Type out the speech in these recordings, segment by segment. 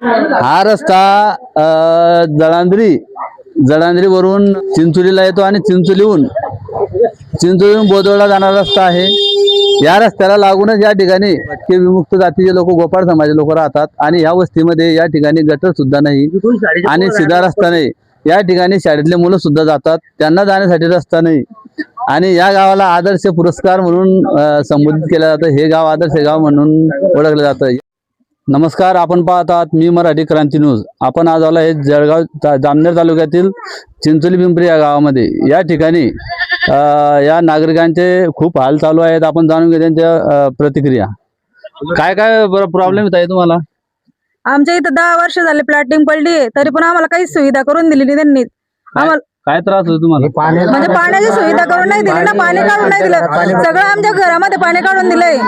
हा रस्ता जळांद्रीवरून चिंचोलीला येतो आणि चिंचोलीहून बोदवडला जाणारा रस्ता आहे। या रस्त्याला लागूनच या ठिकाणी भटके विमुक्त जातीचे लोक, गोपाळ समाजाचे लोक राहतात आणि या वस्तीमध्ये या ठिकाणी गटर सुद्धा नाही आणि सीधा रस्ता नाही। या ठिकाणी शाळेतले मुलं सुद्धा जातात, त्यांना जाण्यासाठी रस्ता नाही आणि या गावाला आदर्श पुरस्कार म्हणून संबोधित केलं जातं। हे गाव आदर्श गाव म्हणून ओळखलं जातं। नमस्कार, आपण पाहत आहात मी मराठी क्रांती न्यूज। आपण आज आलो आहे जळगाव जामनेर तालुक्यातील चिंचोली पिंपरी या गावामध्ये। या ठिकाणी या नागरिकांचे खूप हाल चालू आहेत। आपण जाणून घेऊ त्यांच्या प्रतिक्रिया। काय काय प्रॉब्लेम येत आहे तुम्हाला? आमच्या इथं 10 वर्ष झाले प्लॅटिंग पडली तरी पण आम्हाला काही सुविधा करून दिली नाही त्यांनी। आम्हाला काय त्रास होतो तुम्हाला? म्हणजे पाण्याची सुविधा करून नाही दिली ना, पाणी काढून नाही दिलं। सगळं आमच्या घरामध्ये पाणी काढून दिलंय।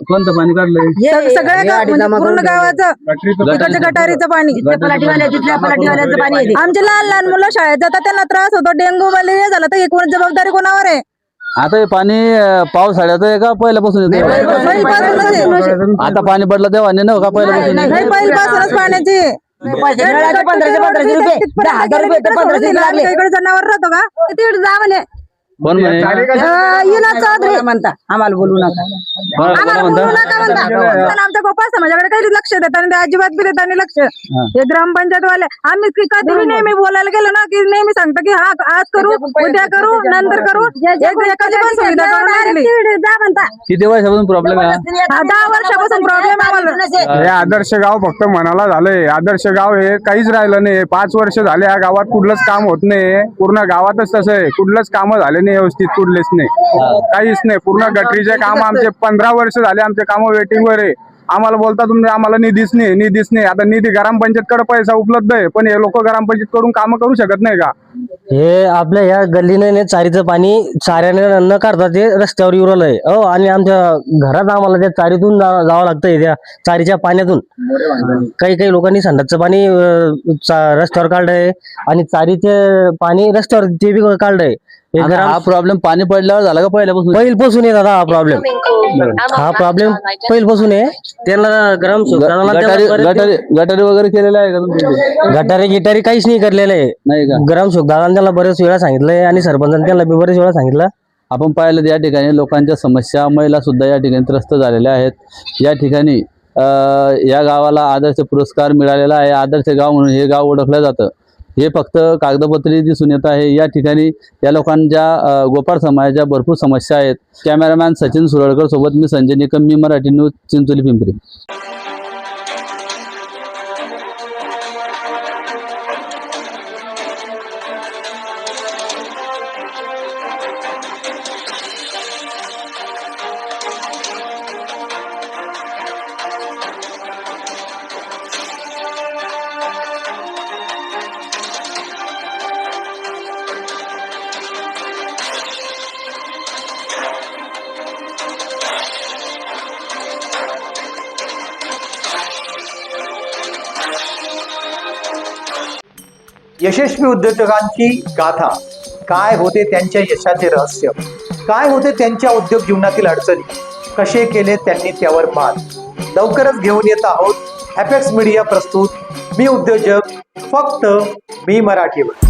कोणतं पाणी काढलंय? सगळ्या म्हणजे पूर्ण गावाचं तिकडच्या गटारीचं पाणी, पलाटीवाल्याचं पाणी। आमचे लहान लहान मुलं शाळेत जातात, त्यांना त्रास होतो। डेंग्यू मलेरिया झाला तर एकूण जबाबदारी कोणावर आहे? आता हे पाणी पावसाळ्याचं आहे का पहिल्यापासून येतं? आता पाणी पडलं तेव्हा नाही ना का पहिल्यापासून? नाही, पहिल्यापासूनच पाण्याची 1500 रुपये 10,000 रुपये तर 1500 लागले। इकडे जनावर राहतो का तिकडे जा म्हणे। कोण म्हणे? म्हणता आम्हाला बोलू नका, आम्हाला बोलू नका म्हणता। पण आमच्या गोपाळ समाजाकडे काही लक्ष देत आणि अजिबात बी देत आणि लक्ष हे ग्रामपंचायत वाले। आम्ही कधी नेहमी बोलायला गेलो ना की नेहमी सांगतो की हा आज करू, उद्या करू, नंतर करू। एखादी पण सुविधा म्हणता। किती वर्षापासून प्रॉब्लेम आहे? 10 वर्षापासून प्रॉब्लेम आम्हाला। हे आदर्श गाव फक्त म्हणाला झालंय। आदर्श गाव हे काहीच राहिलं नाही। 5 वर्ष झाले या गावात कुठलंच काम होत नाही। पूर्ण गावातच तसं आहे, कुठलंच काम झाले नाही व्यवस्थित, कुठलेच नाही, काहीच नाही। पूर्ण गटरीचे काम आमचे 15 वर्ष झाले, आमचे काम वेटिंग वर आहे। आम्हाला बोलता तुम्ही आम्हाला निधीच नाही। आता निधी ग्रामपंचायत कडे पैसा उपलब्ध आहे, पण हे लोक ग्रामपंचायत कडून काम करू शकत नाही का? हे आपल्या या गल्लीने चारीचं पाणी चाऱ्याने न काढता ते रस्त्यावर येऊन आहे आणि आमच्या घरात आम्हाला त्या चारीतून जावं लागतंय। त्या चारीच्या पाण्यातून काही लोकांनी संडासचं पाणी रस्त्यावर काढलंय आणि चारीचे पाणी रस्त्यावर ते बी काढलंय। हा प्रॉब्लेम पाणी पडल्यावर झाला का पहिल्यापासून आहे दादा? हा प्रॉब्लेम पहिल्यापासून आहे। त्यांना गटारी वगैरे केलेलं आहे का तुमच्या? गिटारी काहीच नाही करलेलं आहे, नाही का? ग्रामसेवक दादांना त्याला बरेच वेळा सांगितलंय आणि सरपंचांनी त्याला बरेच वेळा सांगितलं। आपण पाहिलं या ठिकाणी लोकांच्या समस्या, महिला सुद्धा या ठिकाणी त्रस्त झालेल्या आहेत। या ठिकाणी या गावाला आदर्श पुरस्कार मिळालेला आहे। आदर्श गाव म्हणून हे गाव ओळखलं जातं। हे फक्त कागदपत्री दिसून येत आहे। या ठिकाणी या लोकांच्या गोपाळ समाजाच्या भरपूर समस्या आहेत। कॅमेरामॅन सचिन सुरळकर सोबत मी संजय निकम, मी मराठी न्यूज, चिंचोली पिंपरी। यशस्वी उद्योजकांची गाथा, काय होते त्यांच्या यशाचे रहस्य, काय होते त्यांच्या उद्योग जीवनातील अडचणी, कसे केले त्यांनी त्यावर मात, लवकरच घेऊन येत आहोत एपेक्स मीडिया प्रस्तुत मी उद्योजक, फक्त मी मराठीवर।